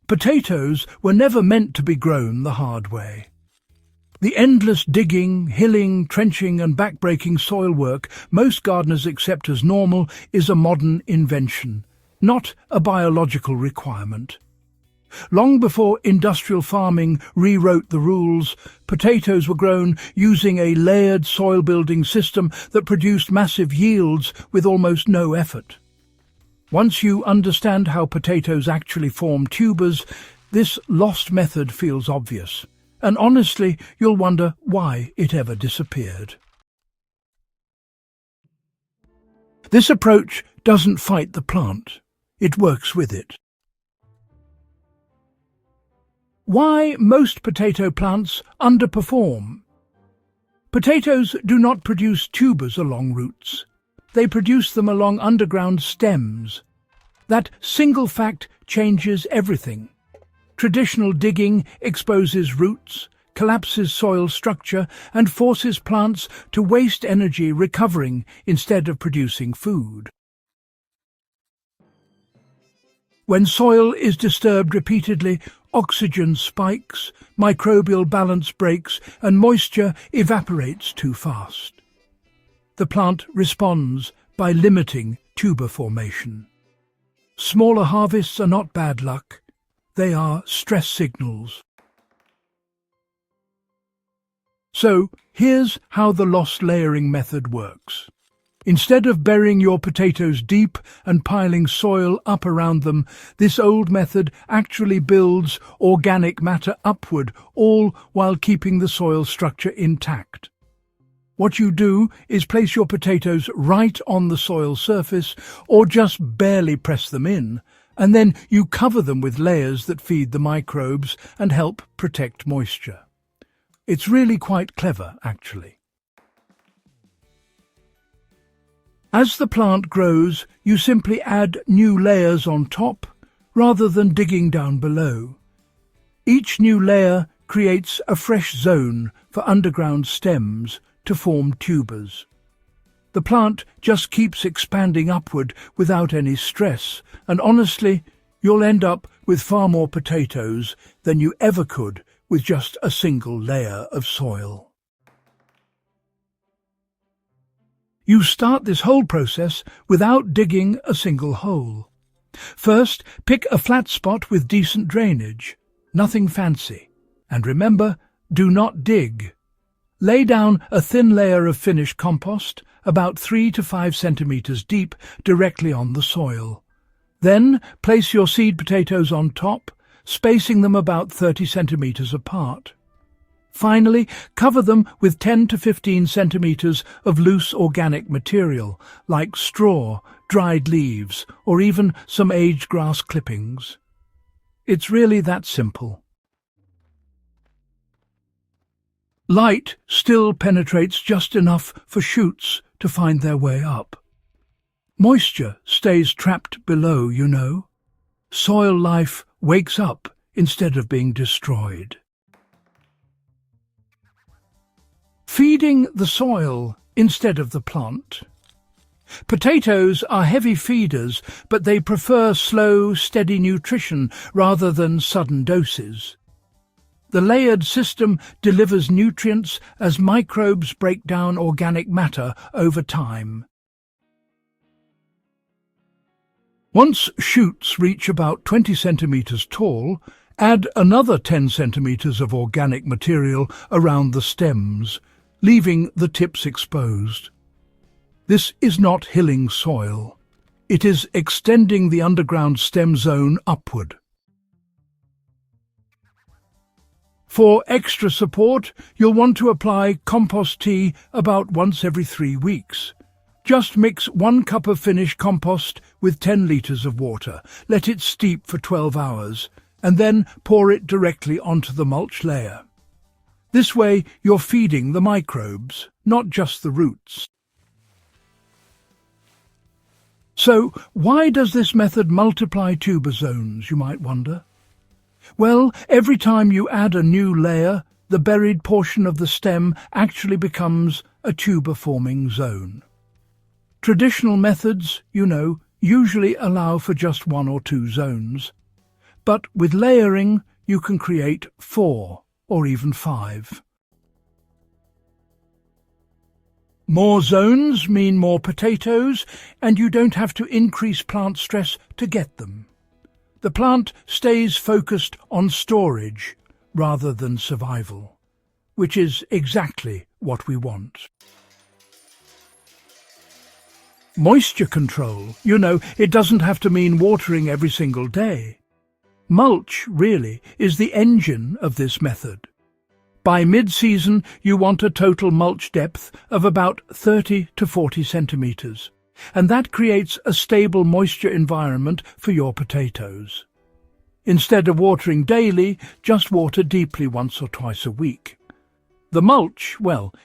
Potatoes were never meant to be grown the hard way. The endless digging, hilling, trenching and backbreaking soil work most gardeners accept as normal is a modern invention, not a biological requirement. Long before industrial farming rewrote the rules, potatoes were grown using a layered soil-building system that produced massive yields with almost no effort. Once you understand how potatoes actually form tubers, this lost method feels obvious, and honestly, you'll wonder why it ever disappeared. This approach doesn't fight the plant, it works with it. Why most potato plants underperform? Potatoes do not produce tubers along roots. They produce them along underground stems. That single fact changes everything. Traditional digging exposes roots, collapses soil structure, and forces plants to waste energy recovering instead of producing food. When soil is disturbed repeatedly, oxygen spikes, microbial balance breaks, and moisture evaporates too fast. The plant responds by limiting tuber formation. Smaller harvests are not bad luck, they are stress signals. So, here's how the lost layering method works. Instead of burying your potatoes deep and piling soil up around them, this old method actually builds organic matter upward, all while keeping the soil structure intact. What you do is place your potatoes right on the soil surface or just barely press them in, and then you cover them with layers that feed the microbes and help protect moisture. It's really quite clever, actually. As the plant grows, you simply add new layers on top rather than digging down below. Each new layer creates a fresh zone for underground stems to form tubers. The plant just keeps expanding upward without any stress, and honestly, you'll end up with far more potatoes than you ever could with just a single layer of soil. You start this whole process without digging a single hole. First, pick a flat spot with decent drainage. Nothing fancy. And remember, do not dig. Lay down a thin layer of finished compost, about 3 to 5 centimeters deep, directly on the soil. Then place your seed potatoes on top, spacing them about 30 centimeters apart. Finally, cover them with 10 to 15 centimeters of loose organic material, like straw, dried leaves, or even some aged grass clippings. It's really that simple. Light still penetrates just enough for shoots to find their way up. Moisture stays trapped below, you know. Soil life wakes up instead of being destroyed. Feeding the soil instead of the plant. Potatoes are heavy feeders, but they prefer slow, steady nutrition rather than sudden doses. The layered system delivers nutrients as microbes break down organic matter over time. Once shoots reach about 20 centimeters tall, add another 10 centimeters of organic material around the stems, leaving the tips exposed. This is not hilling soil. It is extending the underground stem zone upward. For extra support, you'll want to apply compost tea about once every 3 weeks. Just mix 1 cup of finished compost with 10 litres of water. Let it steep for 12 hours, and then pour it directly onto the mulch layer. This way, you're feeding the microbes, not just the roots. So, why does this method multiply tuber zones, you might wonder? Well, every time you add a new layer, the buried portion of the stem actually becomes a tuber-forming zone. Traditional methods, you know, usually allow for just 1 or 2 zones. But with layering, you can create 4 or even 5. More zones mean more potatoes, and you don't have to increase plant stress to get them. The plant stays focused on storage rather than survival, which is exactly what we want. Moisture control, it doesn't have to mean watering every single day. Mulch, really, is the engine of this method. By mid-season, you want a total mulch depth of about 30 to 40 centimeters, and that creates a stable moisture environment for your potatoes. Instead of watering daily, just water deeply once or twice a week. The mulch,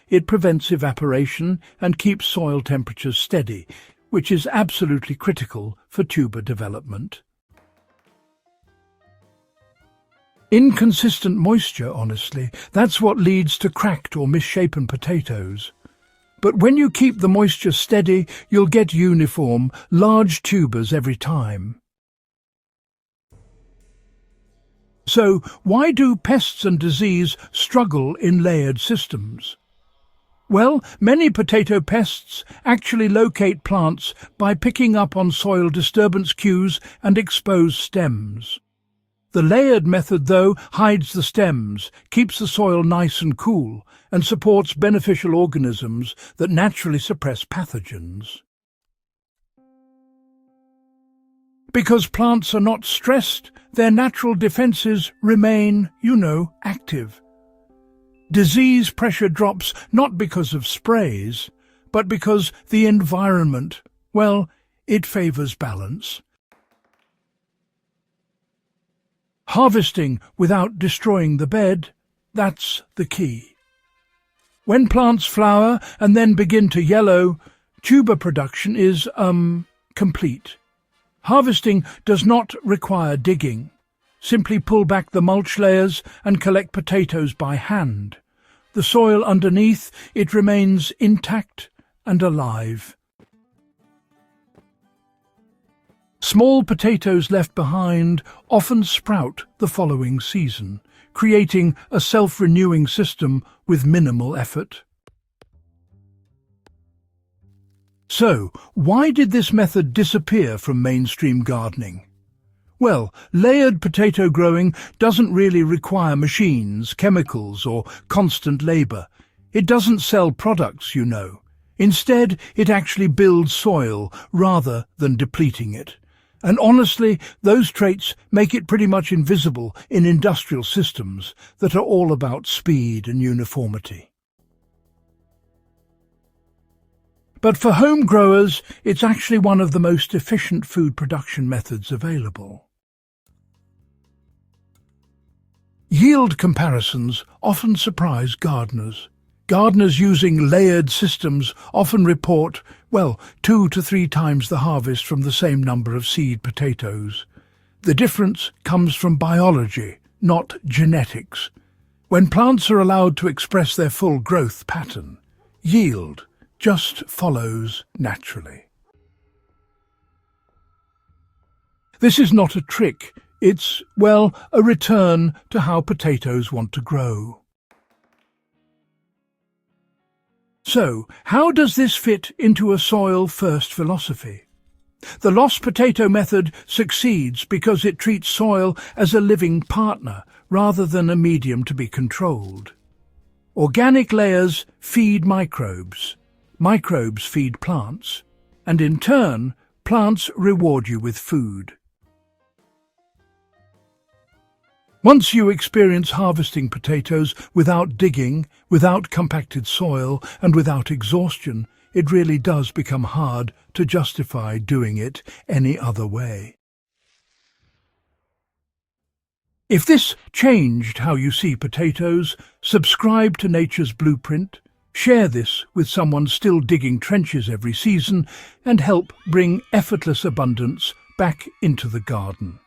it prevents evaporation and keeps soil temperatures steady, which is absolutely critical for tuber development. Inconsistent moisture, honestly, that's what leads to cracked or misshapen potatoes. But when you keep the moisture steady, you'll get uniform, large tubers every time. So, why do pests and disease struggle in layered systems? Well, many potato pests actually locate plants by picking up on soil disturbance cues and exposed stems. The layered method, though, hides the stems, keeps the soil nice and cool, and supports beneficial organisms that naturally suppress pathogens. Because plants are not stressed, their natural defenses remain, active. Disease pressure drops not because of sprays, but because the environment, it favors balance. Harvesting without destroying the bed, that's the key. When plants flower and then begin to yellow, tuber production is, complete. Harvesting does not require digging. Simply pull back the mulch layers and collect potatoes by hand. The soil underneath, it remains intact and alive. Small potatoes left behind often sprout the following season, creating a self-renewing system with minimal effort. So, why did this method disappear from mainstream gardening? Well, layered potato growing doesn't really require machines, chemicals, or constant labor. It doesn't sell products, Instead, it actually builds soil rather than depleting it. And honestly, those traits make it pretty much invisible in industrial systems that are all about speed and uniformity. But for home growers, it's actually one of the most efficient food production methods available. Yield comparisons often surprise gardeners. Gardeners using layered systems often report, 2 to 3 times the harvest from the same number of seed potatoes. The difference comes from biology, not genetics. When plants are allowed to express their full growth pattern, yield just follows naturally. This is not a trick, it's, a return to how potatoes want to grow. So, how does this fit into a soil-first philosophy? The lost potato method succeeds because it treats soil as a living partner rather than a medium to be controlled. Organic layers feed microbes. Microbes feed plants. And in turn, plants reward you with food. Once you experience harvesting potatoes without digging, without compacted soil, and without exhaustion, it really does become hard to justify doing it any other way. If this changed how you see potatoes, subscribe to Nature's Blueprint, share this with someone still digging trenches every season, and help bring effortless abundance back into the garden.